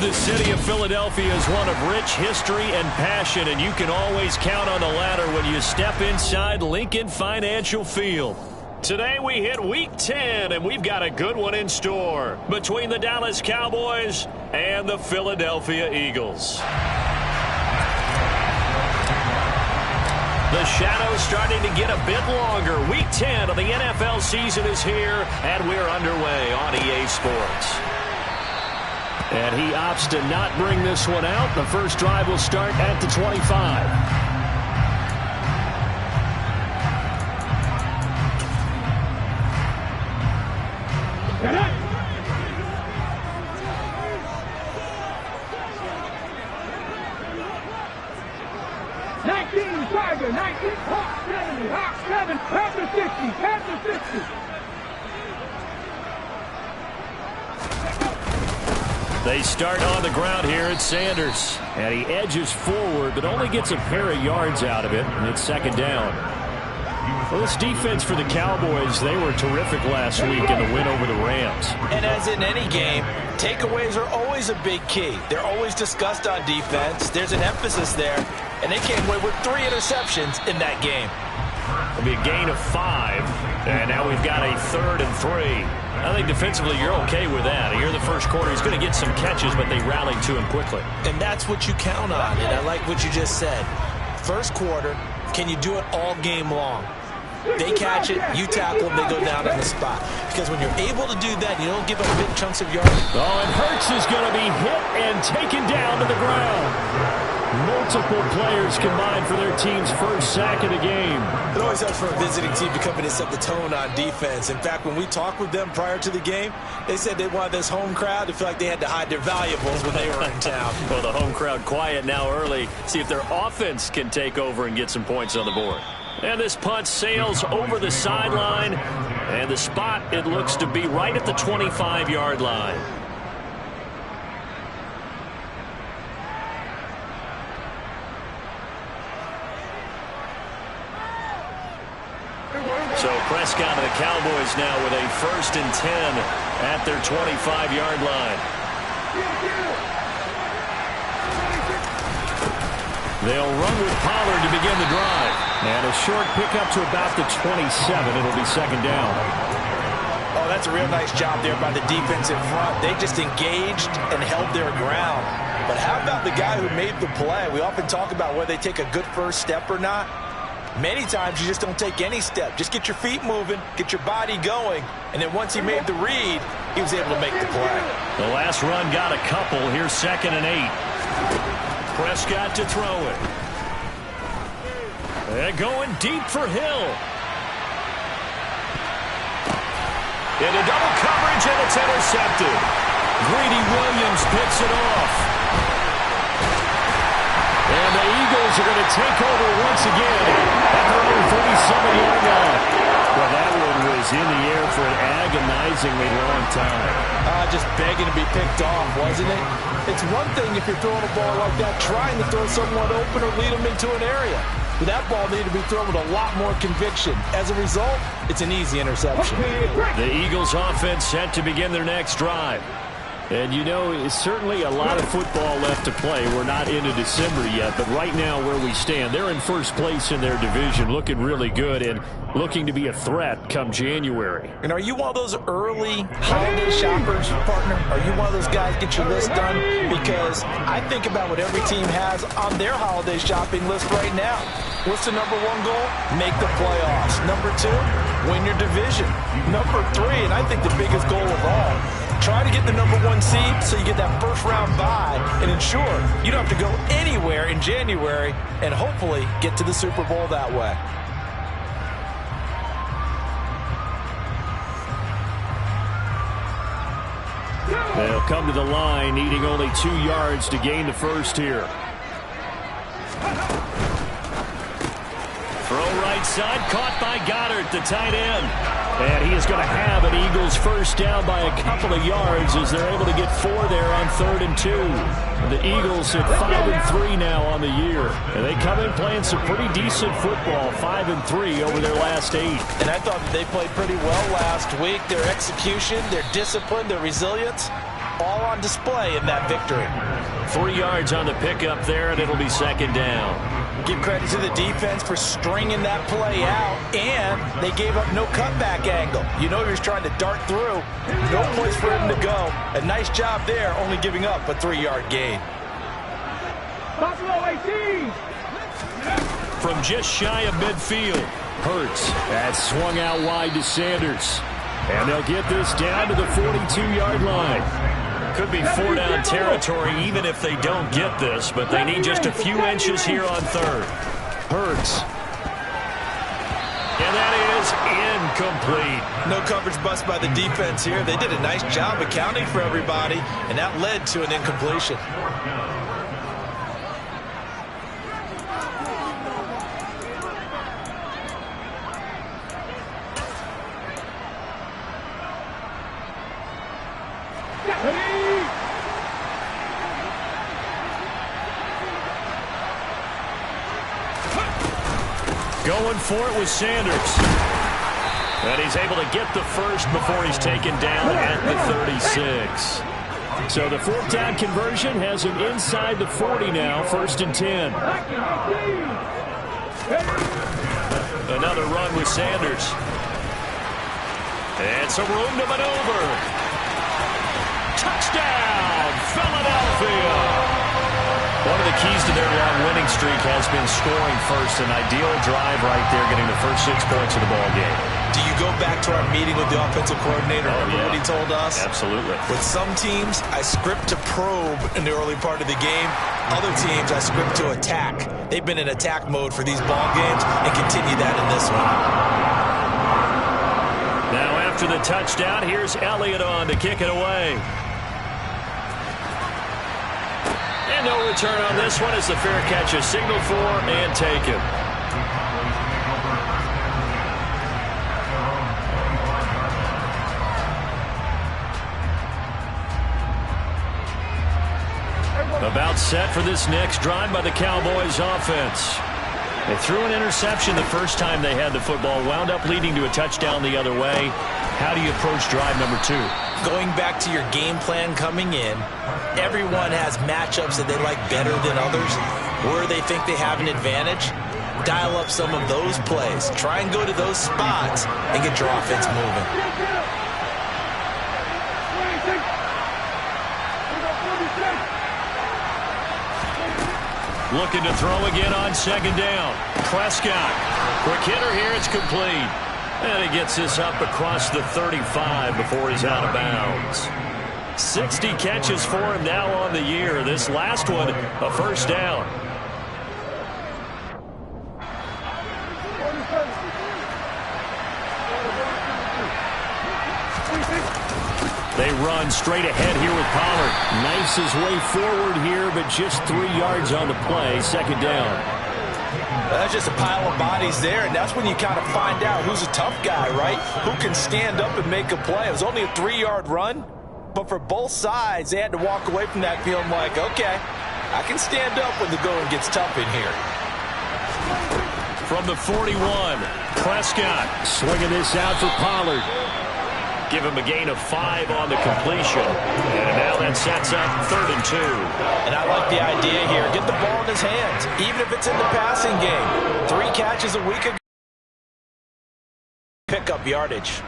The city of Philadelphia is one of rich history and passion, and you can always count on the latter when you step inside Lincoln Financial Field. Today we hit Week 10, and we've got a good one in store between the Dallas Cowboys and the Philadelphia Eagles. The shadow's starting to get a bit longer. Week 10 of the NFL season is here, and we're underway on EA Sports. And he opts to not bring this one out. The first drive will start at the 25. 19, Tiger, 19, Hawk 70, Hawk 7, Panther 60, Panther 60. They start on the ground here at Sanders. And he edges forward, but only gets a pair of yards out of it, and it's second down. Well, this defense for the Cowboys, they were terrific last week in the win over the Rams. And as in any game, takeaways are always a big key. They're always discussed on defense. There's an emphasis there, and they came away with 3 interceptions in that game. It'll be a gain of 5, and now we've got a 3rd and 3. I think defensively you're okay with that. Here in the first quarter, he's going to get some catches, but they rallied to him quickly. And that's what you count on, and I like what you just said. First quarter, can you do it all game long? They catch it, you tackle them, they go down on the spot. Because when you're able to do that, you don't give up big chunks of yardage. Oh, and Hurts is going to be hit and taken down to the ground. Multiple players combined for their team's first sack of the game. It always helps for a visiting team to come in and set the tone on defense. In fact, when we talked with them prior to the game, they said they wanted this home crowd to feel like they had to hide their valuables when they were in town. Well, the home crowd quiet now early. See if their offense can take over and get some points on the board. And this punt sails over the sideline. And the spot, it looks to be right at the 25-yard line. So Prescott and the Cowboys now with a 1st and 10 at their 25-yard line. They'll run with Pollard to begin the drive. And a short pickup to about the 27. It'll be second down. Oh, that's a real nice job there by the defense in front. They just engaged and held their ground. But how about the guy who made the play? We often talk about whether they take a good first step or not. Many times you just don't take any step. Just get your feet moving, get your body going, and then once he made the read, he was able to make the play. The last run got a couple. Here's 2nd and 8. Prescott to throw it. They're going deep for Hill. Into double coverage, and it's intercepted. Greedy Williams picks it off. And the Eagles are going to take over once again at their own 37-yard line. Well, that one was in the air for an agonizingly long time. Just begging to be picked off, wasn't it? It's one thing if you're throwing a ball like that, trying to throw someone open or lead them into an area. But that ball needed to be thrown with a lot more conviction. As a result, it's an easy interception. The Eagles offense set to begin their next drive. And, you know, it's certainly a lot of football left to play. We're not into December yet, but right now where we stand, they're in first place in their division, looking really good and looking to be a threat come January. And are you one of those early holiday shoppers, partner? Are you one of those guys get your list done? Because I think about what every team has on their holiday shopping list right now. What's the number 1 goal? Make the playoffs. Number 2, win your division. Number 3, and I think the biggest goal of all, try to get the number 1 seed so you get that first-round bye and ensure you don't have to go anywhere in January and hopefully get to the Super Bowl that way. They'll come to the line, needing only 2 yards to gain the first here. Throw right side, caught by Goddard, the tight end. And he is going to have an Eagles first down by a couple of yards as they're able to get 4 there on 3rd and 2. The Eagles at 5-3 now on the year. And they come in playing some pretty decent football, 5-3 over their last 8. And I thought that they played pretty well last week. Their execution, their discipline, their resilience, all on display in that victory. 3 yards on the pickup there, and it'll be second down. Give credit to the defense for stringing that play out, and they gave up no cutback angle. You know he was trying to dart through. No place for him to go. A nice job there, only giving up a 3-yard gain. Buffalo 18. From just shy of midfield, Hurts. That swung out wide to Sanders. And they'll get this down to the 42-yard line. Could be 4-down territory even if they don't get this, but they need just a few inches here on third. Hurts. And that is incomplete. No coverage bust by the defense here. They did a nice job accounting for everybody, and that led to an incompletion. Going for it with Sanders. And he's able to get the first before he's taken down at the 36. So the 4th down conversion has him inside the 40 now, 1st and 10. Another run with Sanders. And some room to maneuver. Touchdown, Philadelphia. One of the keys to their long winning streak has been scoring first. An ideal drive right there, getting the first 6 points of the ball game. Do you go back to our meeting with the offensive coordinator? Remember what he told us? Absolutely. With some teams, I script to probe in the early part of the game. Other teams, I script to attack. They've been in attack mode for these ball games and continue that in this one. Now after the touchdown, here's Elliott on to kick it away. And no return on this one as the fair catch is signaled for and taken. About set for this next drive by the Cowboys offense. They threw an interception the first time they had the football, wound up leading to a touchdown the other way. How do you approach drive number 2? Going back to your game plan coming in, everyone has matchups that they like better than others, where they think they have an advantage. Dial up some of those plays. Try and go to those spots and get your offense moving. Looking to throw again on second down. Prescott. Quick hitter here. It's complete. And he gets this up across the 35 before he's out of bounds. 60 catches for him now on the year. This last one, a first down. They run straight ahead here with Pollard. Knifes his way forward here, but just 3 yards on the play. Second down. That's just a pile of bodies there, and that's when you kind of find out who's a tough guy, right? Who can stand up and make a play. It was only a 3-yard run, but for both sides, they had to walk away from that feeling like, okay, I can stand up when the going gets tough in here. From the 41, Prescott swinging this out for Pollard. Give him a gain of 5 on the completion. And now that sets up 3rd and 2. And I like the idea here. Get the ball in his hands, even if it's in the passing game. 3 catches a week ago. Pick up yardage.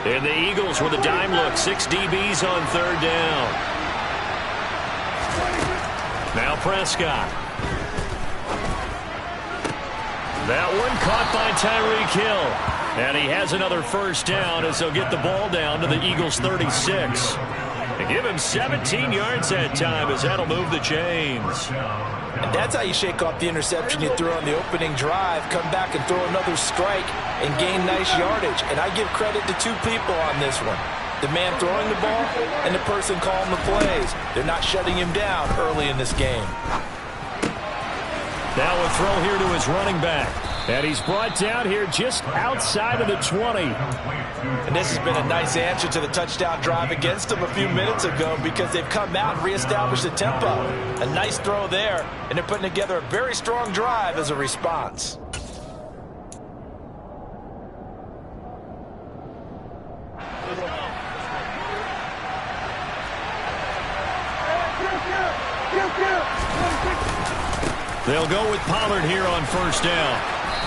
And the Eagles with a dime look. 6 DBs on 3rd down. Now Prescott. That one caught by Tyreek Hill. And he has another first down as they'll get the ball down to the Eagles' 36. And give him 17 yards that time as that'll move the chains. And that's how you shake off the interception you threw on the opening drive, come back and throw another strike and gain nice yardage. And I give credit to 2 people on this one. The man throwing the ball and the person calling the plays. They're not shutting him down early in this game. Now a throw here to his running back. And he's brought down here just outside of the 20. And this has been a nice answer to the touchdown drive against them a few minutes ago because they've come out and reestablished the tempo. A nice throw there, and they're putting together a very strong drive as a response. They'll go with Pollard here on first down.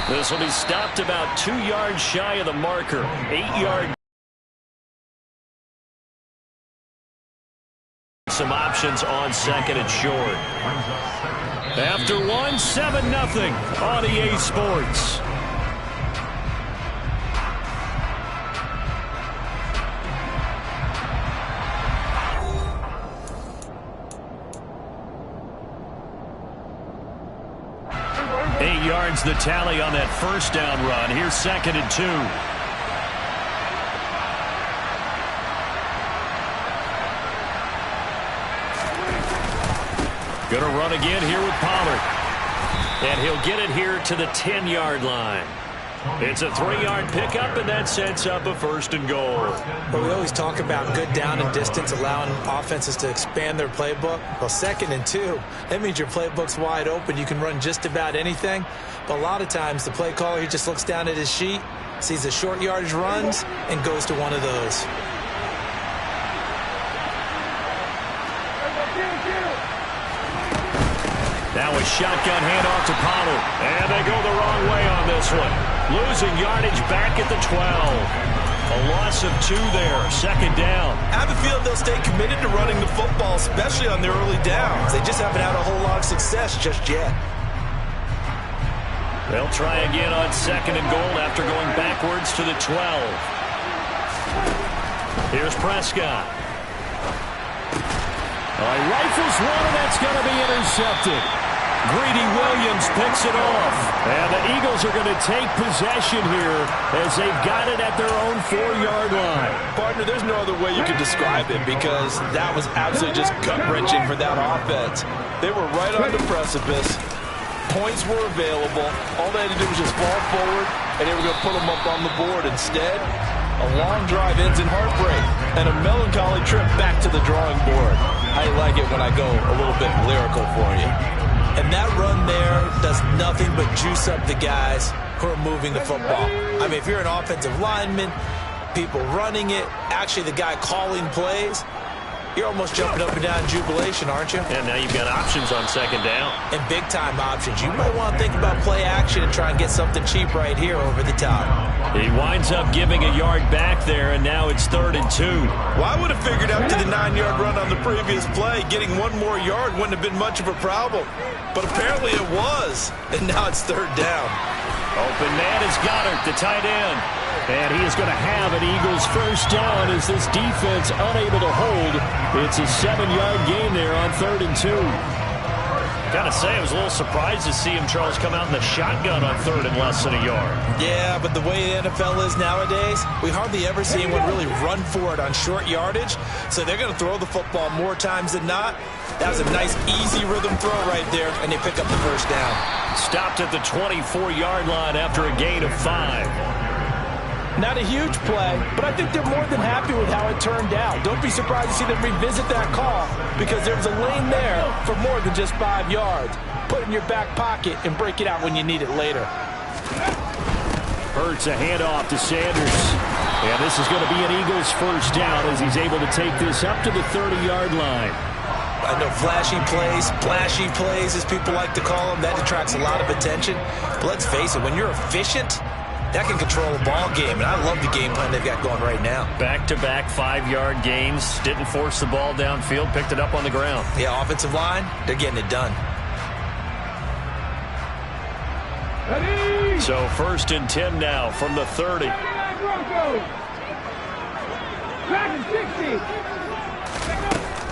This will be stopped about 2 yards shy of the marker. 8-yard. Some options on second and short. After 1, 7-0 on EA Sports. The tally on that first down run. Here's second and 2. Gonna run again here with Pollard. And he'll get it here to the 10-yard line. It's a 3-yard pickup, and that sets up a first and goal. But we always talk about good down and distance, allowing offenses to expand their playbook. Well, second and 2, that means your playbook's wide open. You can run just about anything. But a lot of times, the play caller, he just looks down at his sheet, sees the short yardage runs, and goes to one of those. Now a shotgun handoff to Pollard. And they go the wrong way on this one. Losing yardage back at the 12. A loss of 2 there. Second down. I have a feeling they'll stay committed to running the football, especially on their early downs. They just haven't had a whole lot of success just yet. They'll try again on second and goal after going backwards to the 12. Here's Prescott. He rifles one, and that's going to be intercepted. Greedy Williams picks it off. And the Eagles are going to take possession here as they've got it at their own 4-yard line. Partner, there's no other way you could describe it because that was absolutely just gut-wrenching for that offense. They were right on the precipice. Points were available. All they had to do was just fall forward, and they were going to put them up on the board. Instead, a long drive ends in heartbreak and a melancholy trip back to the drawing board. I like it when I go a little bit lyrical for you. And that run there does nothing but juice up the guys who are moving the football. I mean, if you're an offensive lineman, people running it, actually the guy calling plays, you're almost jumping up and down in jubilation, aren't you? And now you've got options on second down. And big-time options. You might want to think about play action and try and get something cheap right here over the top. He winds up giving a yard back there, and now it's 3rd and 2. Well, I would have figured after the 9-yard run on the previous play, getting one more yard wouldn't have been much of a problem. But apparently it was, and now it's 3rd down. Open man is Goddard, the tight end. And he is going to have an Eagles first down as this defense unable to hold. It's a 7-yard gain there on 3rd and 2. Gotta say, I was a little surprised to see him, Charles, come out in the shotgun on 3rd and less than a yard. Yeah, but the way the NFL is nowadays, we hardly ever see anyone really run for it on short yardage. So they're going to throw the football more times than not. That was a nice, easy rhythm throw right there, and they pick up the first down. Stopped at the 24-yard line after a gain of 5. Not a huge play, but I think they're more than happy with how it turned out. Don't be surprised to see them revisit that call because there was a lane there for more than just 5 yards. Put it in your back pocket and break it out when you need it later. Hurts a handoff to Sanders. And this is going to be an Eagles first down as he's able to take this up to the 30-yard line. I know flashy plays, as people like to call them, that attracts a lot of attention. But let's face it, when you're efficient, that can control a ball game, and I love the game plan they've got going right now. Back-to-back 5-yard gains. Didn't force the ball downfield, picked it up on the ground. Yeah, offensive line, they're getting it done. So 1st and 10 now from the 30.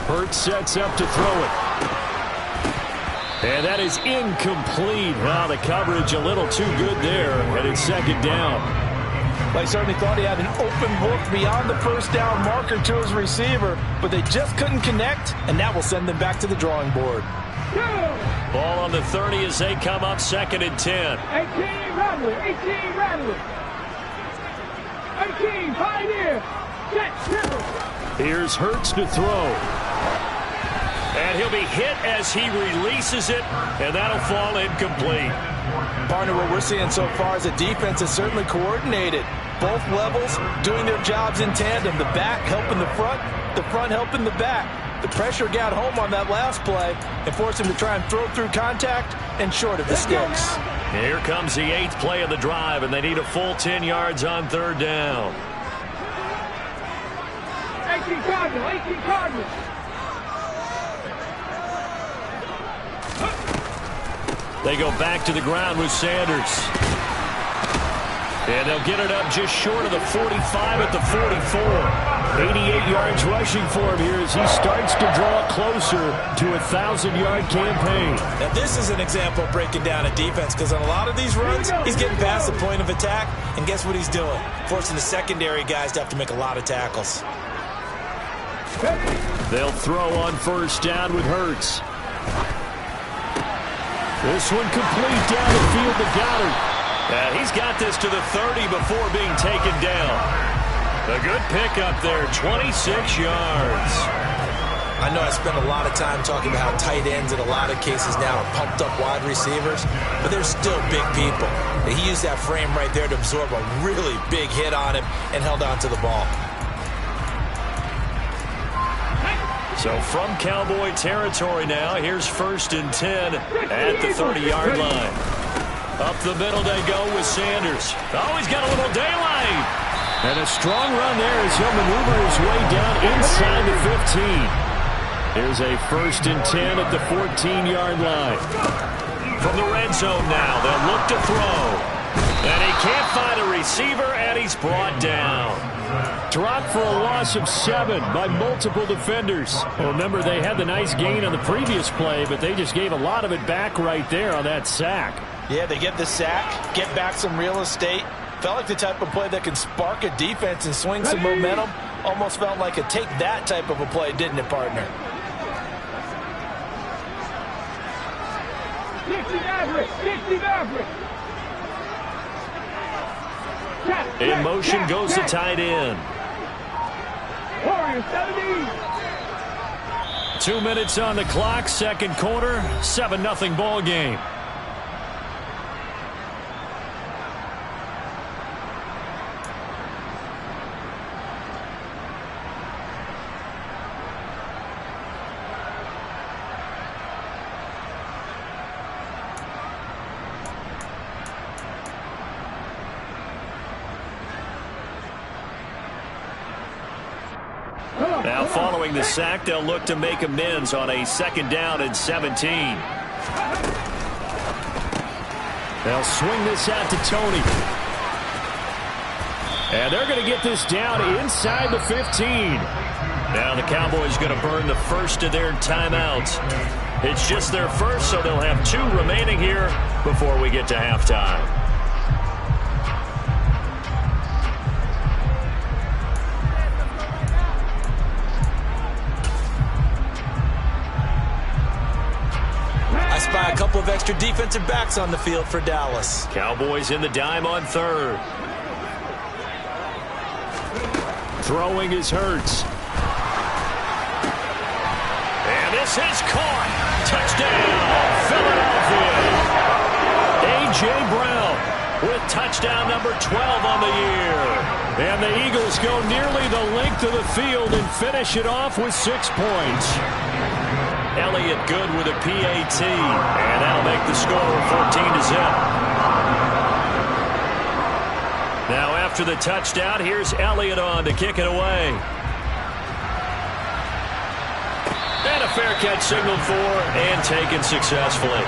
Hurts sets up to throw it. And that is incomplete. Wow, the coverage a little too good there, and it's 2nd down. They certainly thought he had an open look beyond the first down marker to his receiver, but they just couldn't connect, and that will send them back to the drawing board. Ball on the 30 as they come up 2nd and 10. 18 Rattler, 18 Rattler. 18 Pioneer. Set, triple. Here's Hurts to throw. And he'll be hit as he releases it, and that'll fall incomplete. Partner, what we're seeing so far is the defense is certainly coordinated. Both levels doing their jobs in tandem. The back helping the front helping the back. The pressure got home on that last play and forced him to try and throw through contact and short of the sticks. Here comes the 8th play of the drive, and they need a full 10 yards on 3rd down. 18 Cardinals, 18 Cardinals. They go back to the ground with Sanders. And they'll get it up just short of the 45 at the 44. 88 yards rushing for him here as he starts to draw closer to a 1,000-yard campaign. Now this is an example of breaking down a defense, because on a lot of these runs, he's getting past the point of attack, and guess what he's doing? Forcing the secondary guys to have to make a lot of tackles. They'll throw on 1st down with Hurts. This one complete down the field to Goddard. He's got this to the 30 before being taken down. A good pickup there, 26 yards. I know I spend a lot of time talking about how tight ends in a lot of cases now are pumped up wide receivers, but they're still big people. He used that frame right there to absorb a really big hit on him and held on to the ball. So from Cowboy territory now, here's 1st and 10 at the 30-yard line. Up the middle they go with Sanders. Oh, he's got a little daylight. And a strong run there as he'll maneuver his way down inside the 15. Here's a 1st and 10 at the 14-yard line. From the red zone now, they'll look to throw. And he can't find a receiver, and he's brought down. Dropped for a loss of 7 by multiple defenders. Well, remember, they had the nice gain on the previous play, but they just gave a lot of it back right there on that sack. Yeah, they get the sack, get back some real estate. Felt like the type of play that can spark a defense and swing some momentum. Almost felt like a take that type of a play, didn't it, partner? 60 average, 60 average. In motion goes the tight end. Warriors 70. 2 minutes on the clock, 2nd quarter, 7-0 ball game. Now following the sack, they'll look to make amends on a 2nd down and 17. They'll swing this out to Tony. And they're going to get this down inside the 15. Now the Cowboys going to burn the first of their timeouts. It's just their first, so they'll have 2 remaining here before we get to halftime. By a couple of extra defensive backs on the field for Dallas. Cowboys in the dime on 3rd. Throwing is Hurts. And this is caught. Touchdown, Philadelphia. A.J. Brown with touchdown number 12 on the year. And the Eagles go nearly the length of the field and finish it off with 6 points. Elliott good with a PAT, and that'll make the score 14-0. Now after the touchdown, here's Elliott on to kick it away. And a fair catch signaled for and taken successfully.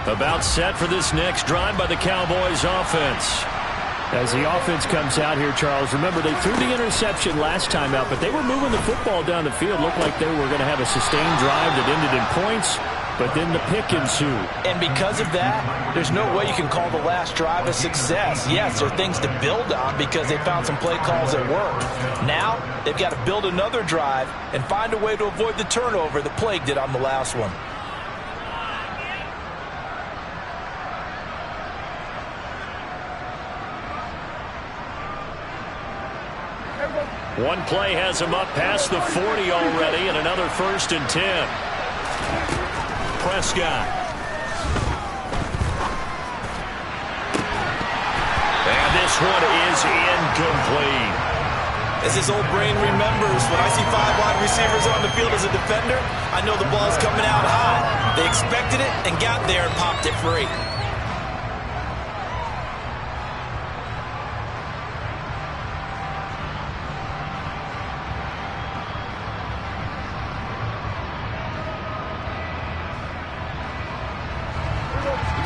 About set for this next drive by the Cowboys offense. As the offense comes out here, Charles, remember they threw the interception last time out, but they were moving the football down the field. Looked like they were going to have a sustained drive that ended in points, but then the pick ensued. And because of that, there's no way you can call the last drive a success. Yes, there are things to build on because they found some play calls that worked. Now, they've got to build another drive and find a way to avoid the turnover that plagued it on the last one. One play has him up past the 40 already, and another 1st and 10. Prescott. And this one is incomplete. As his old brain remembers, when I see 5 wide receivers on the field as a defender, I know the ball's coming out high. They expected it and got there and popped it free.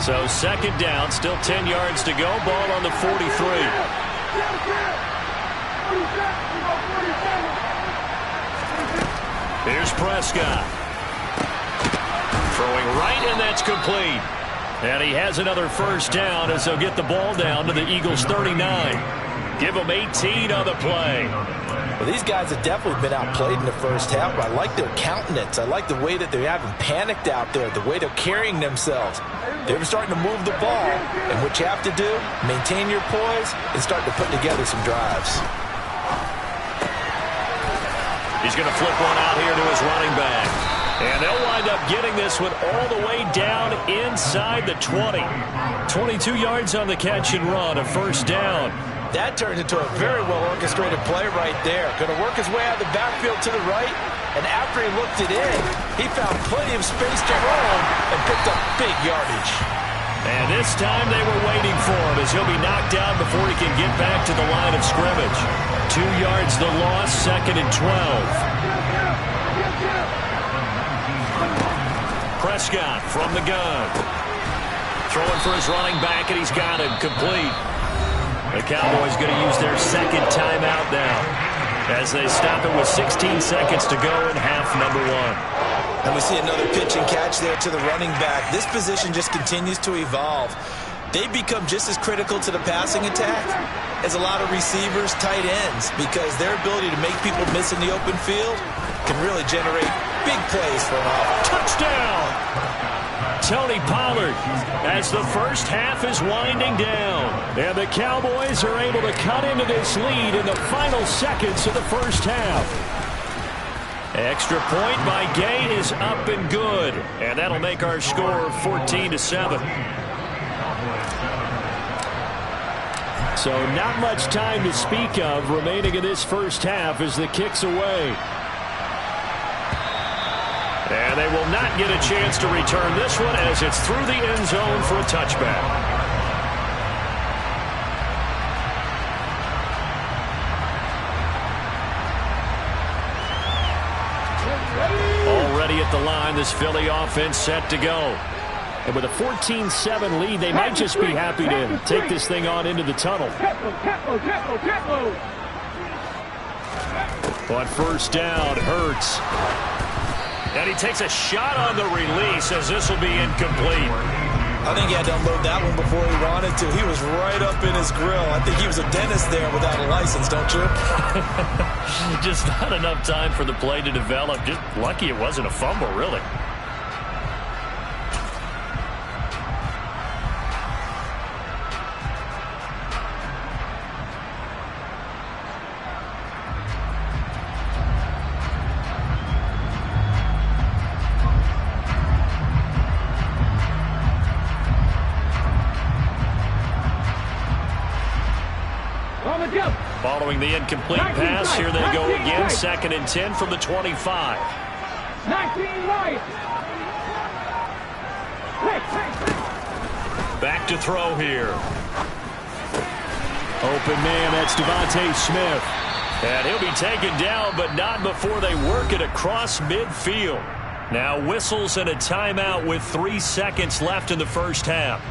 So 2nd down, still 10 yards to go. Ball on the 43. Here's Prescott. Throwing right, and that's complete. And he has another 1st down as they'll get the ball down to the Eagles' 39. Give them 18 on the play. Well, these guys have definitely been outplayed in the first half, but I like their countenance. I like the way that they haven't panicked out there, the way they're carrying themselves. They're starting to move the ball, and what you have to do, maintain your poise and start to put together some drives. He's going to flip one out here to his running back. And they'll wind up getting this one all the way down inside the 20. 22 yards on the catch and run, a 1st down. That turns into a very well-orchestrated play right there. Going to work his way out of the backfield to the right, and after he looked it in, he found plenty of space to roam and picked up big yardage. And this time they were waiting for him as he'll be knocked down before he can get back to the line of scrimmage. 2 yards the loss, 2nd and 12. Prescott from the gun. Throwing for his running back, and he's got it complete. The Cowboys going to use their 2nd timeout now as they stop it with 16 seconds to go in half number 1. And we see another pitch and catch there to the running back. This position just continues to evolve. They become just as critical to the passing attack as a lot of receivers, tight ends, because their ability to make people miss in the open field can really generate big plays for an offense. Touchdown! Tony Pollard as the first half is winding down. And the Cowboys are able to cut into this lead in the final seconds of the first half. Extra point by Gay is up and good. And that'll make our score 14-7. So not much time to speak of remaining in this first half as the kick's away. And they will not get a chance to return this one as it's through the end zone for a touchback. Already at the line, this Philly offense set to go. And with a 14-7 lead, they might just be happy to take this thing on into the tunnel. On 1st down, Hurts. And he takes a shot on the release as this will be incomplete. I think he had to unload that one before he wanted to. He was right up in his grill. I think he was a dentist there without a license, don't you? Just not enough time for the play to develop. Just lucky it wasn't a fumble, really. Following the incomplete pass, here they go again. 2nd and 10 from the 25. 19 right. Back to throw here. Open man, that's Devontae Smith. And he'll be taken down, but not before they work it across midfield. Now whistles and a timeout with 3 seconds left in the first half.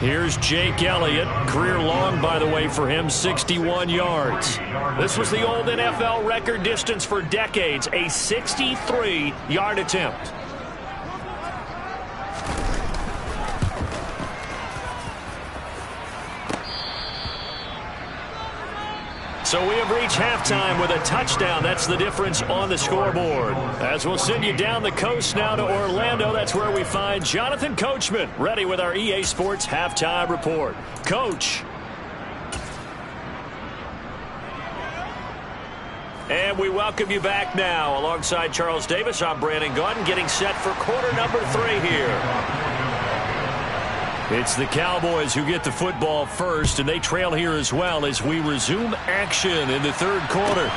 Here's Jake Elliott. Career long, by the way, for him, 61 yards. This was the old NFL record distance for decades, a 63-yard attempt. So we have reached halftime with a touchdown. That's the difference on the scoreboard. As we'll send you down the coast now to Orlando, that's where we find Jonathan Coachman ready with our EA Sports Halftime Report. Coach. And we welcome you back now. Alongside Charles Davis, I'm Brandon Gaudin, getting set for quarter number 3 here. It's the Cowboys who get the football first, and they trail here as well as we resume action in the third quarter.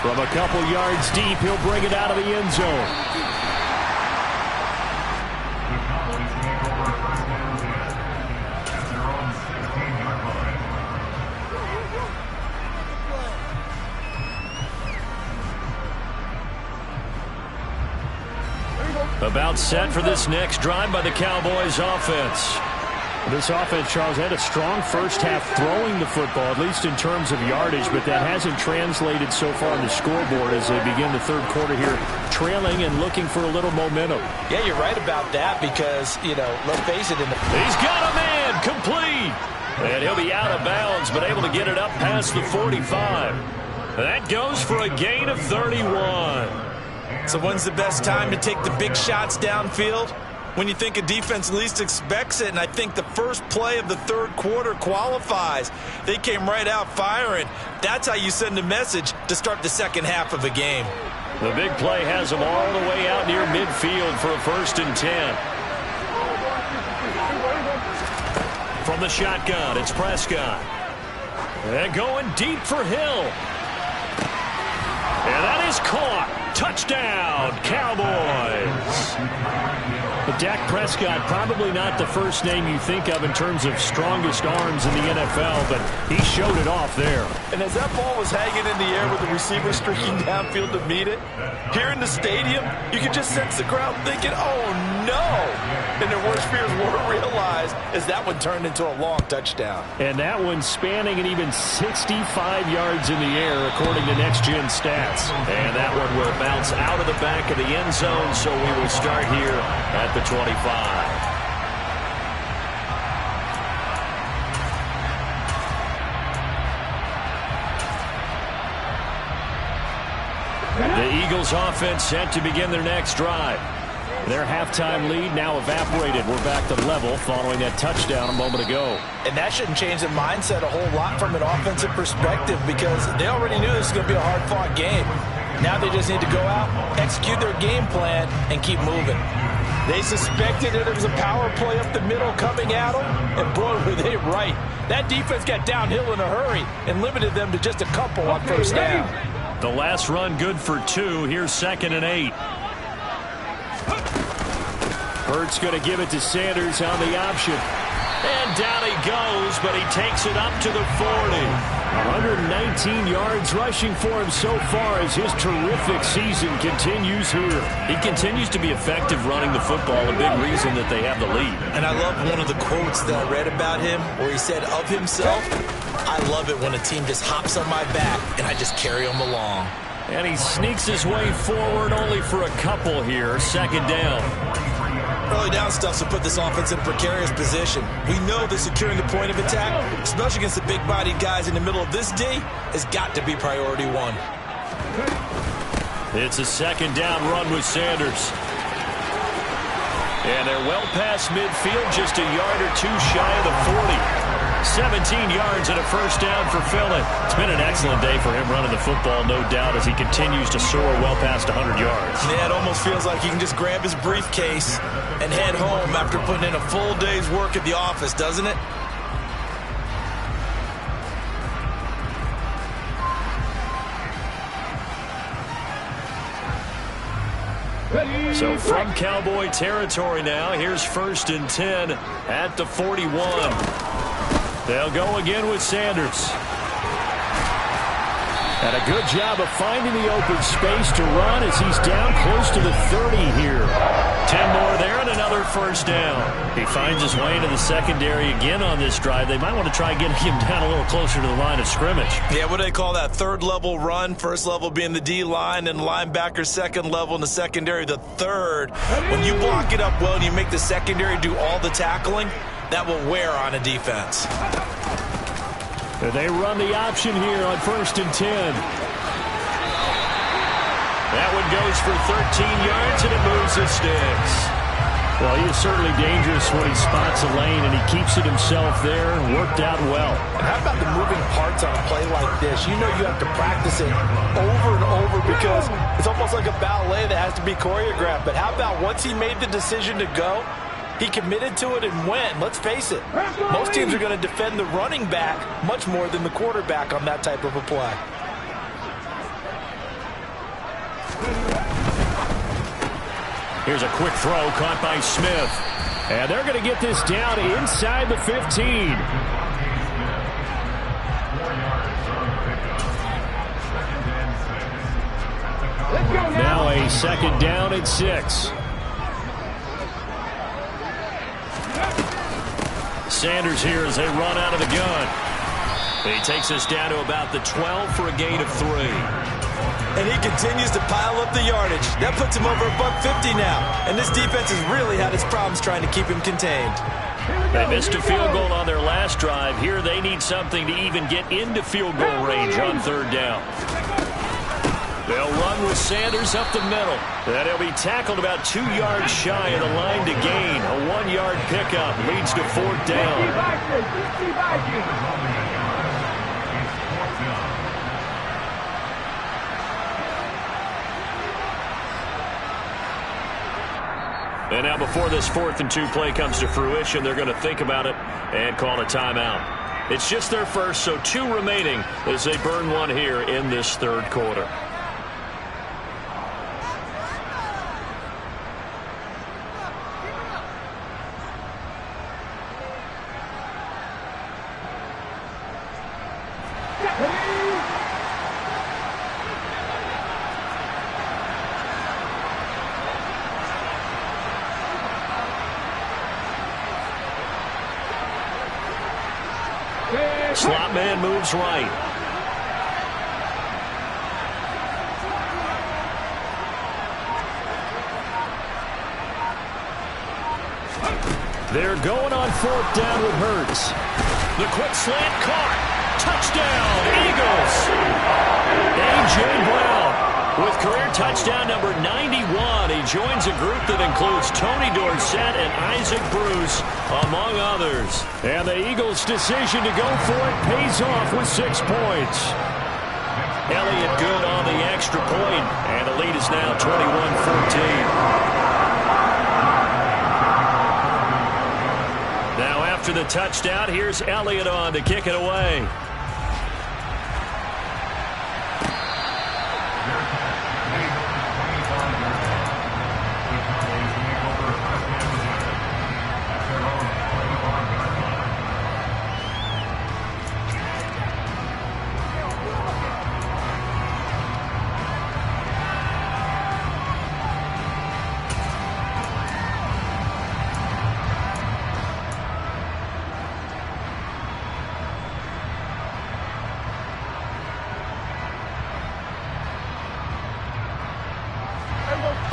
From a couple yards deep, he'll bring it out of the end zone. About set for this next drive by the Cowboys offense. This offense, Charles, had a strong first half throwing the football, at least in terms of yardage, but that hasn't translated so far on the scoreboard as they begin the third quarter here, trailing and looking for a little momentum. Yeah, you're right about that because, let's face it. He's got a man, complete. And he'll be out of bounds, but able to get it up past the 45. That goes for a gain of 31. So when's the best time to take the big shots downfield? When you think a defense least expects it, and I think the first play of the third quarter qualifies. They came right out firing. That's how you send a message to start the second half of a game. The big play has them all the way out near midfield for a 1st and 10. From the shotgun, it's Prescott. And going deep for Hill. And that is caught. Touchdown, Cowboys. But Dak Prescott, probably not the first name you think of in terms of strongest arms in the NFL, but he showed it off there. And as that ball was hanging in the air with the receiver streaking downfield to meet it, here in the stadium, you could just sense the crowd thinking, oh no! And their worst fears were realized as that one turned into a long touchdown. And that one spanning an even 65 yards in the air, according to Next Gen Stats. And that one will bounce out of the back of the end zone, so we will start here at the 25. The Eagles offense set to begin their next drive. Their halftime lead now evaporated. We're back to level following that touchdown a moment ago. And that shouldn't change the mindset a whole lot from an offensive perspective because they already knew this was going to be a hard-fought game. Now they just need to go out, execute their game plan, and keep moving. They suspected that it was a power play up the middle coming at them, and boy, were they right. That defense got downhill in a hurry and limited them to just a couple on first down. The last run good for 2. Here's 2nd and 8. Hurts going to give it to Sanders on the option. And down he goes, but he takes it up to the 40. 119 yards rushing for him so far as his terrific season continues here. He continues to be effective running the football, a big reason that they have the lead. And I love one of the quotes that I read about him where he said of himself, I love it when a team just hops on my back and I just carry them along. And he sneaks his way forward only for a couple here. 2nd down. Early down stuff to put this offense in a precarious position. We know that securing the point of attack, especially against the big-bodied guys in the middle of this D, has got to be priority 1. It's a 2nd down run with Sanders. And they're well past midfield, just a yard or 2 shy of the 40. 17 yards and a 1st down for Philly. It's been an excellent day for him running the football, no doubt, as he continues to soar well past 100 yards. Yeah, it almost feels like he can just grab his briefcase and head home after putting in a full day's work at the office, doesn't it? So from Cowboy territory now, here's 1st and 10 at the 41. They'll go again with Sanders. And a good job of finding the open space to run as he's down close to the 30 here. 10 more there and another 1st down. He finds his way into the secondary again on this drive. They might want to try getting him down a little closer to the line of scrimmage. Yeah, what do they call that? 3rd level run, 1st level being the D-line, and linebacker 2nd level in the secondary, the 3rd. When you block it up well and you make the secondary do all the tackling, that will wear on a defense. They run the option here on 1st and 10. That one goes for 13 yards, and it moves the sticks. Well, he is certainly dangerous when he spots a lane, and he keeps it himself there. Worked out well. And how about the moving parts on a play like this? You know you have to practice it over and over because it's almost like a ballet that has to be choreographed. But how about once he made the decision to go, he committed to it and went. Let's face it, most teams are going to defend the running back much more than the quarterback on that type of a play. Here's a quick throw caught by Smith. And they're going to get this down inside the 15. Now a second down and 6. Sanders here as they run out of the gun. He takes us down to about the 12 for a gain of 3. And he continues to pile up the yardage. That puts him over $150 now. And this defense has really had its problems trying to keep him contained. They missed a field goal on their last drive. Here they need something to even get into field goal range on third down. They'll run with Sanders up the middle. And he'll be tackled about 2 yards shy of the line to gain. A 1-yard pickup leads to fourth down. And now before this 4th and 2 play comes to fruition, they're going to think about it and call a timeout. It's just their first, so 2 remaining as they burn one here in this third quarter. Slot man moves right. They're going on 4th down with Hurts. The quick slant caught. Touchdown, Eagles. A.J. Brown with career touchdown number 91. He joins a group that includes Tony Dorsett and Isaac Bruce, among others. And the Eagles' decision to go for it pays off with 6 points. Elliott good on the extra point, and the lead is now 21-14. Now after the touchdown, here's Elliott on to kick it away.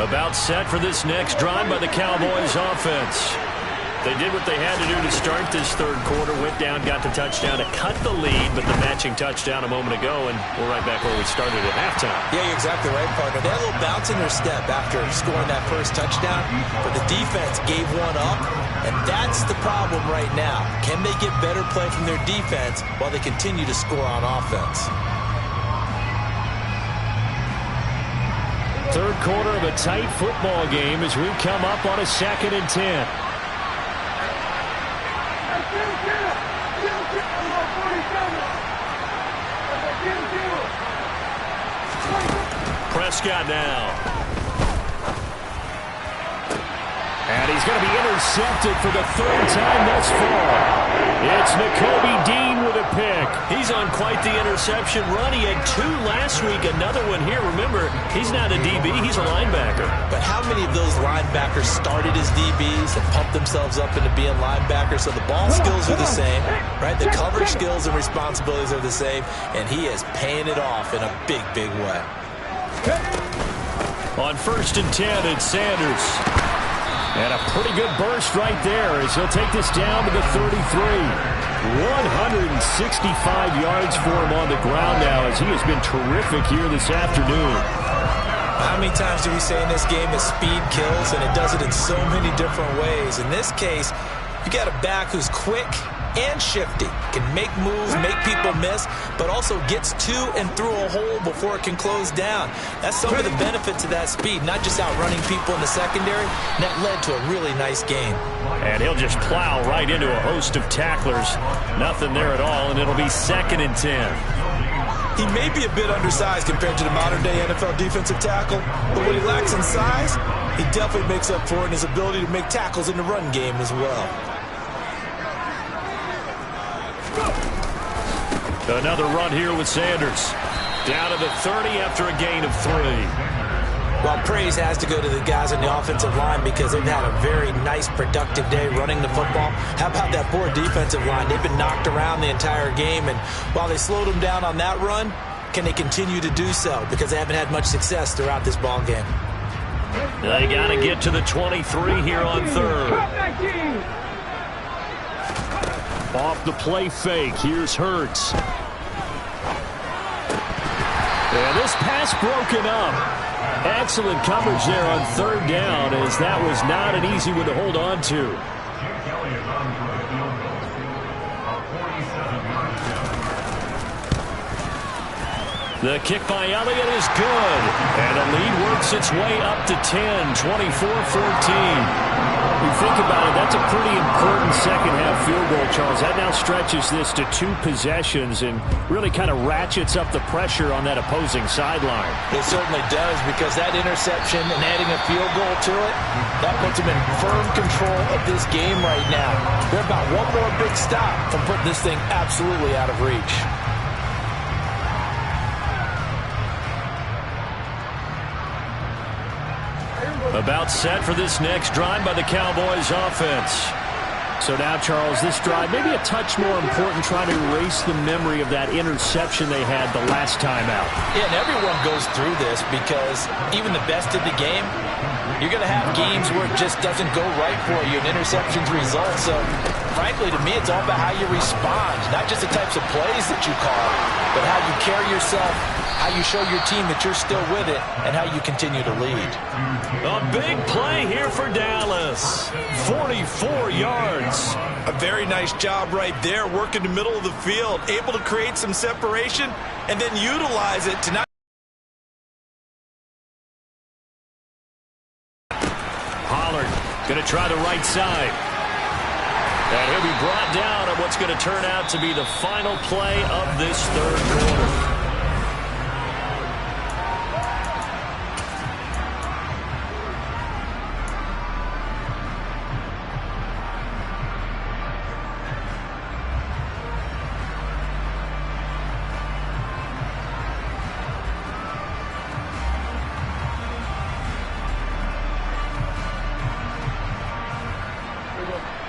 About set for this next drive by the Cowboys offense. They did what they had to do to start this third quarter. Went down, got the touchdown to cut the lead, but the matching touchdown a moment ago, and we're right back where we started at halftime. Yeah, you're exactly right, partner. They had a little bounce in their step after scoring that first touchdown, but the defense gave one up, and that's the problem right now. Can they get better play from their defense while they continue to score on offense? Third quarter of a tight football game as we come up on a 2nd and 10. Prescott now. And he's going to be intercepted for the 3rd time thus far. It's Nakobe Dean with a pick. He's on quite the interception run. He had 2 last week, another one here. Remember, he's not a DB, he's a linebacker. But how many of those linebackers started as DBs and pumped themselves up into being linebackers? So the ball skills are the same, right? The coverage skills and responsibilities are the same, and he is paying it off in a big, big way. On 1st and 10, it's Sanders. And a pretty good burst right there as he'll take this down to the 33. 165 yards for him on the ground now as he has been terrific here this afternoon. How many times do we say in this game that speed kills, and it does it in so many different ways? In this case, you got a back who's quick and shifty, can make moves, make people miss, but also gets to and through a hole before it can close down. That's some of the benefits of that speed, not just outrunning people in the secondary. And that led to a really nice game. And he'll just plow right into a host of tacklers. Nothing there at all, and it'll be 2nd and 10. He may be a bit undersized compared to the modern-day NFL defensive tackle, but what he lacks in size, he definitely makes up for in his ability to make tackles in the run game as well. Another run here with Sanders. Down to the 30 after a gain of 3. Well, praise has to go to the guys on the offensive line because they've had a very nice, productive day running the football. How about that poor defensive line? They've been knocked around the entire game, and while they slowed them down on that run, can they continue to do so? Because they haven't had much success throughout this ball game. They got to get to the 23 here on 3rd. Off the play fake, here's Hurts. And this pass broken up. Excellent coverage there on 3rd down, as that was not an easy one to hold on to. The kick by Elliott is good. And the lead works its way up to 10, 24-14. You think about it, that's a pretty important second-half field goal, Charles. That now stretches this to 2 possessions and really kind of ratchets up the pressure on that opposing sideline. It certainly does, because that interception and adding a field goal to it, that puts them in firm control of this game right now. They're about one more big stop from putting this thing absolutely out of reach. About set for this next drive by the Cowboys offense. So now, Charles, this drive maybe a touch more important, trying to erase the memory of that interception they had the last time out. Yeah, and everyone goes through this because even the best of the game, you're going to have games where it just doesn't go right for you and interceptions result. So, frankly, to me, it's all about how you respond, not just the types of plays that you call, but how you carry yourself, how you show your team that you're still with it, and how you continue to lead. A big play here for Dallas. 44 yards. A very nice job right there, working the middle of the field, able to create some separation, and then utilize it to not... Pollard going to try the right side. And he'll be brought down on what's going to turn out to be the final play of this 3rd quarter.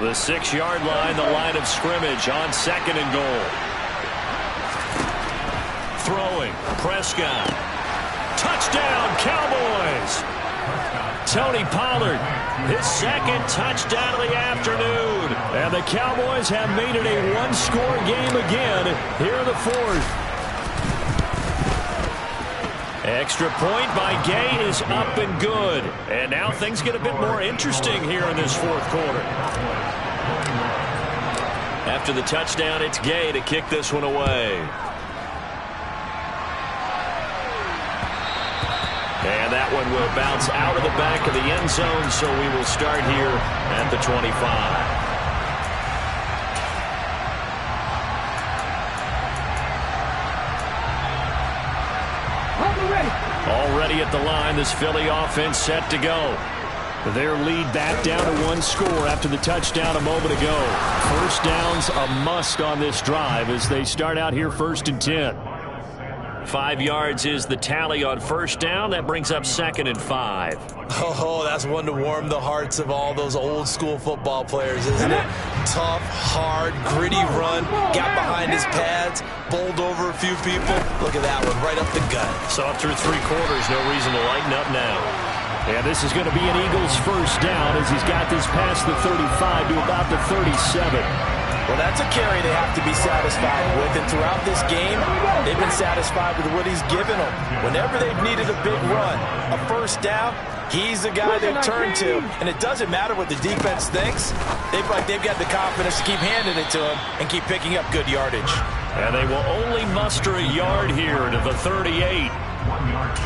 The 6-yard line, the line of scrimmage on 2nd and goal. Throwing, Prescott. Touchdown, Cowboys! Tony Pollard, his 2nd touchdown of the afternoon. And the Cowboys have made it a 1-score game again here in the 4th. Extra point by Gay is up and good. And now things get a bit more interesting here in this 4th quarter. After the touchdown, it's Gay to kick this one away. And that one will bounce out of the back of the end zone, so we will start here at the 25. Already at the line, this Philly offense set to go. Their lead back down to 1 score after the touchdown a moment ago. 1st down's a must on this drive as they start out here 1st and 10. 5 yards is the tally on 1st down. That brings up 2nd and 5. Oh, that's one to warm the hearts of all those old school football players, isn't it? Tough, hard, gritty run, got behind his pads, bowled over a few people. Look at that one, right up the gut. So through 3 quarters, no reason to lighten up now. And this is going to be an Eagles 1st down as he's got this past the 35 to about the 37. Well, that's a carry they have to be satisfied with. And throughout this game, they've been satisfied with what he's given them. Whenever they've needed a big run, a first down, he's the guy they've turned to. And it doesn't matter what the defense thinks. They've got the confidence to keep handing it to him and keep picking up good yardage. And they will only muster a yard here to the 38.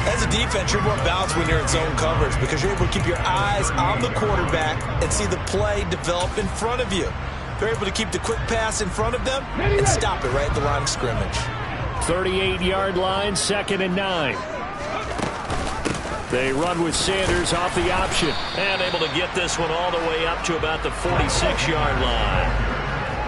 As a defense, you're more balanced when you're in zone coverage because you're able to keep your eyes on the quarterback and see the play develop in front of you. They're able to keep the quick pass in front of them and stop it right at the line of scrimmage. 38-yard line, 2nd and 9. They run with Sanders off the option. And able to get this one all the way up to about the 46-yard line.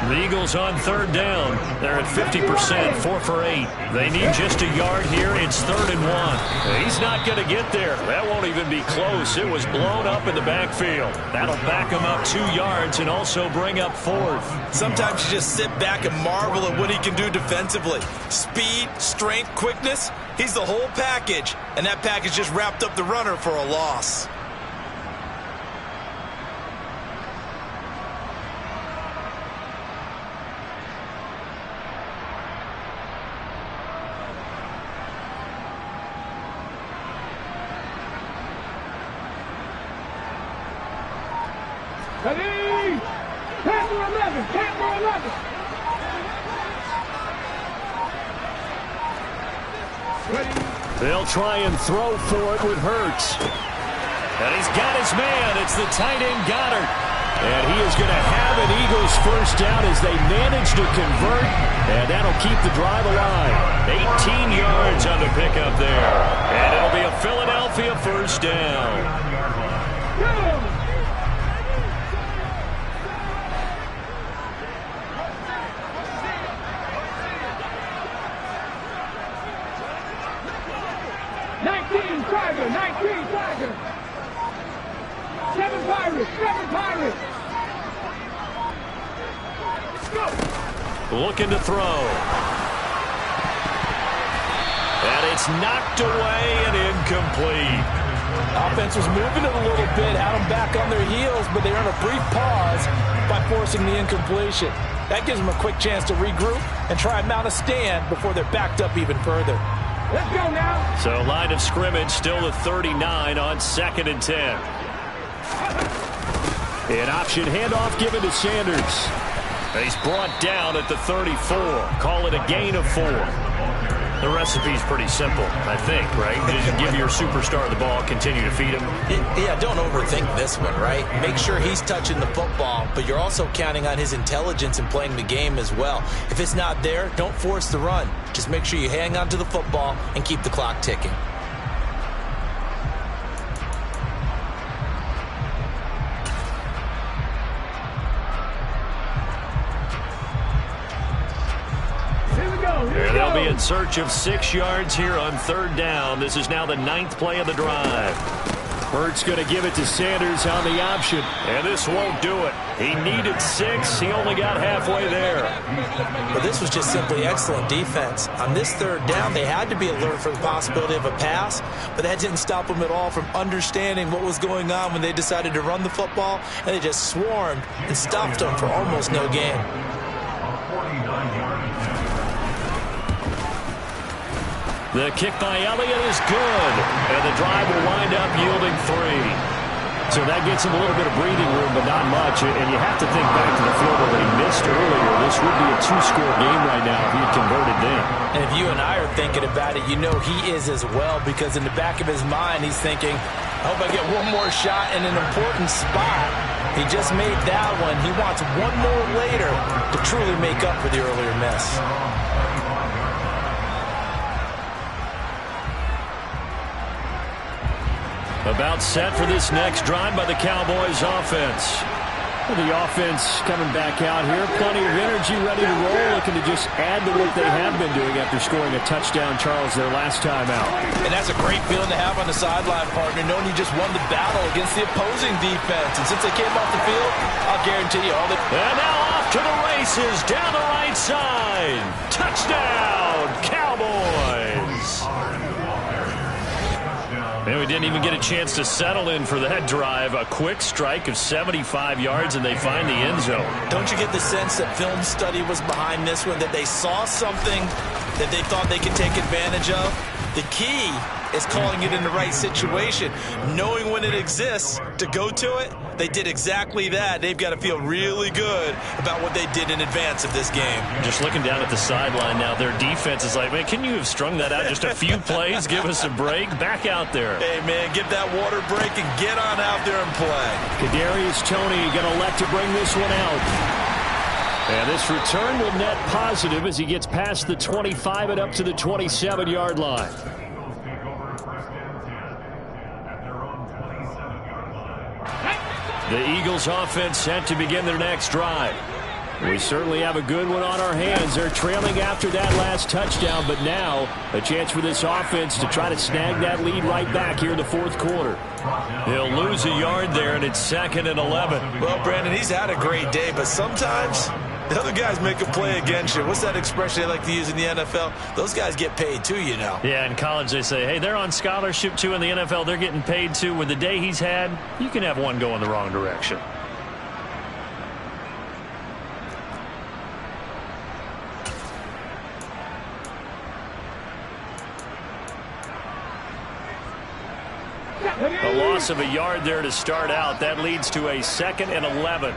The Eagles on 3rd down. They're at 50%, 4 for 8. They need just a yard here. It's 3rd and 1. He's not going to get there. That won't even be close. It was blown up in the backfield. That'll back him up 2 yards and also bring up 4th. Sometimes you just sit back and marvel at what he can do defensively. Speed, strength, quickness. He's the whole package. And that package just wrapped up the runner for a loss. They'll try and throw for it with Hurts. And he's got his man. It's the tight end Goddard. And he is going to have an Eagles first down as they manage to convert. And that'll keep the drive alive. 18 yards on the pickup there. And it'll be a Philadelphia first down. Looking to throw. And it's knocked away and incomplete. Offense was moving it a little bit, had them back on their heels, but they earned a brief pause by forcing the incompletion. That gives them a quick chance to regroup and try and mount a stand before they're backed up even further. Let's go now. So line of scrimmage still the 39 on 2nd and 10. An option handoff given to Sanders. He's brought down at the 34. Call it a gain of 4. The recipe's pretty simple, I think, right? Just give your superstar the ball, continue to feed him. Yeah, don't overthink this one, right? Make sure he's touching the football, but you're also counting on his intelligence in playing the game as well. If it's not there, don't force the run. Just make sure you hang on to the football and keep the clock ticking. They'll be in search of 6 yards here on 3rd down. This is now the 9th play of the drive. Hurts going to give it to Sanders on the option. And this won't do it. He needed 6. He only got halfway there. But this was just simply excellent defense. On this 3rd down, they had to be alert for the possibility of a pass, but that didn't stop them at all from understanding what was going on when they decided to run the football, and they just swarmed and stuffed them for almost no gain. The kick by Elliott is good, and the drive will wind up yielding 3. So that gets him a little bit of breathing room, but not much. And you have to think back to the field goal that he missed earlier. This would be a 2-score game right now if he had converted then. And if you and I are thinking about it, you know he is as well, because in the back of his mind, he's thinking, I hope I get one more shot in an important spot. He just made that one. He wants one more later to truly make up for the earlier miss. About set for this next drive by the Cowboys offense. The offense coming back out here. Plenty of energy, ready to roll, looking to just add to what they have been doing after scoring a touchdown, Charles, their last time out. And that's a great feeling to have on the sideline, partner, knowing you just won the battle against the opposing defense. And since they came off the field, I'll guarantee you all the... And now off to the races, down the right side. Touchdown, Cowboys. And we didn't even get a chance to settle in for that drive. A quick strike of 75 yards, and they find the end zone. Don't you get the sense that film study was behind this one, that they saw something that they thought they could take advantage of? The key is calling it in the right situation, knowing when it exists to go to it. They did exactly that. They've got to feel really good about what they did in advance of this game. Just looking down at the sideline now, their defense is like, man, can you have strung that out just a few plays? Give us a break. Back out there. Hey, man, give that water break and get on out there and play. Kadarius Toney going to elect to bring this one out. And this return will net positive as he gets past the 25 and up to the 27-yard line. The Eagles offense set to begin their next drive. We certainly have a good one on our hands. They're trailing after that last touchdown, but now a chance for this offense to try to snag that lead right back here in the fourth quarter. He'll lose a yard there, and it's 2nd and 11. Well, Brandon, he's had a great day, but sometimes the other guys make a play against you. What's that expression they like to use in the NFL? Those guys get paid too, you know. Yeah, in college they say, hey, they're on scholarship too. In the NFL, they're getting paid too. With the day he's had, you can have one go in the wrong direction. A loss of a yard there to start out. That leads to a 2nd and 11.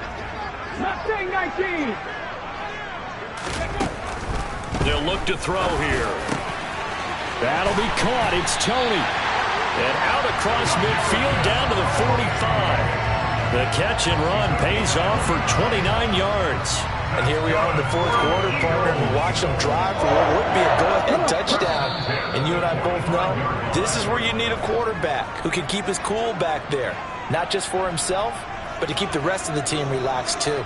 They'll look to throw here. That'll be caught. It's Toney. And out across midfield down to the 45. The catch and run pays off for 29 yards. And here we are in the fourth quarter, partner. We watch them drive for what would be a go-ahead touchdown. And you and I both know this is where you need a quarterback who can keep his cool back there. Not just for himself, but to keep the rest of the team relaxed too.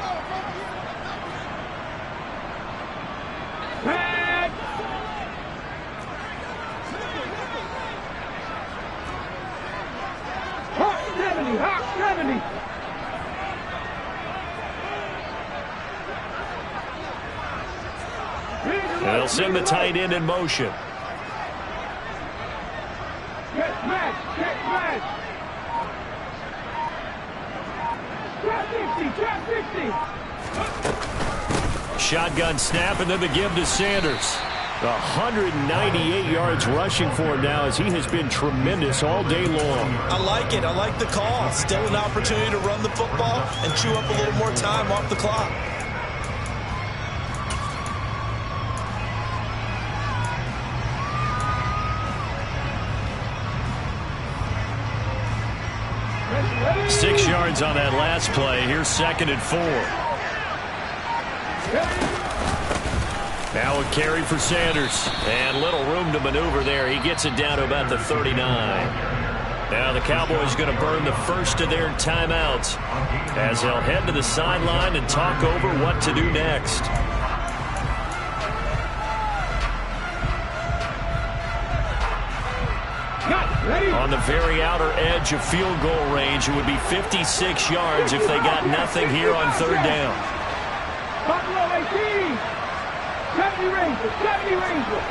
They'll send the tight end in motion. Shotgun snap, and then the give to Sanders. 198 yards rushing for him now as he has been tremendous all day long. I like it. I like the call. Still an opportunity to run the football and chew up a little more time off the clock. Six yards on that last play. Here's 2nd and 4. Now a carry for Sanders. And little room to maneuver there. He gets it down to about the 39. Now the Cowboys going to burn the first of their timeouts as they'll head to the sideline and talk over what to do next. On the very outer edge of field goal range, it would be 56 yards if they got nothing here on 3rd down. Buffalo 18. 70 Rangers. 70 Rangers.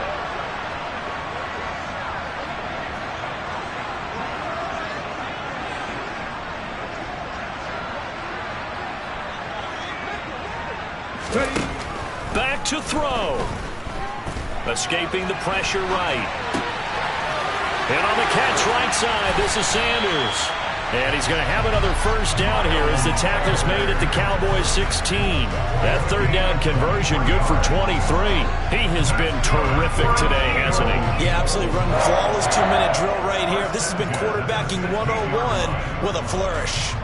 Back to throw. Escaping the pressure right. And on the catch right side, this is Sanders. And he's going to have another first down here as the tackle's made at the Cowboys 16. That 3rd down conversion good for 23. He has been terrific today, hasn't he? Yeah, absolutely. Running flawless 2-minute drill right here. This has been quarterbacking 101 with a flourish.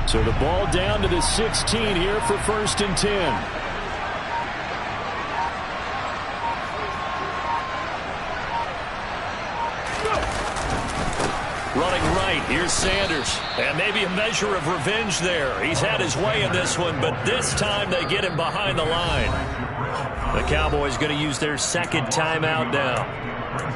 So the ball down to the 16 here for 1st and 10. Running right, here's Sanders. And maybe a measure of revenge there. He's had his way in this one, but this time they get him behind the line. The Cowboys going to use their 2nd timeout now.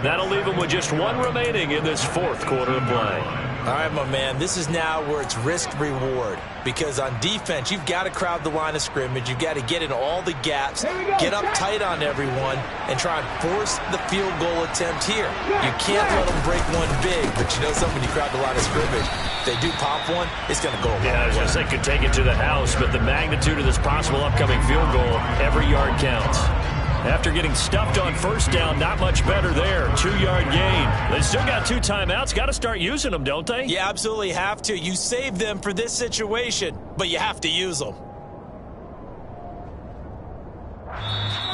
That'll leave them with just one remaining in this 4th quarter of play. All right, my man, this is now where it's risk-reward. Because on defense, you've got to crowd the line of scrimmage. You've got to get in all the gaps, get up tight on everyone, and try and force the field goal attempt here. You can't let them break one big, but you know something, when you crowd the line of scrimmage, if they do pop one, it's going to go a long way. Yeah, I was going to say, could take it to the house, but the magnitude of this possible upcoming field goal, every yard counts. After getting stuffed on first down, not much better there. 2-yard gain. They still got 2 timeouts. Got to start using them, don't they? You absolutely have to. You save them for this situation, but you have to use them.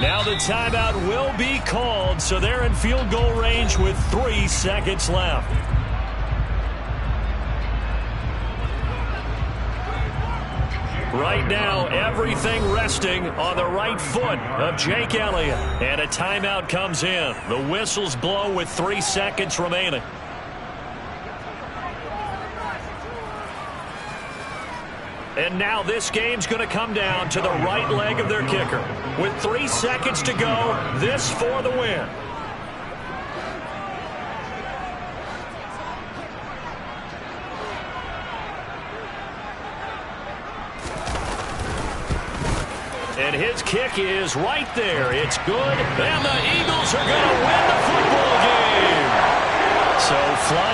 Now the timeout will be called, so they're in field goal range with 3 seconds left. Right now, everything resting on the right foot of Jake Elliott. And a timeout comes in. The whistles blow with 3 seconds remaining. And now this game's going to come down to the right leg of their kicker. With 3 seconds to go, this for the win. And his kick is right there. It's good. And the Eagles are going to win the football game. So flying.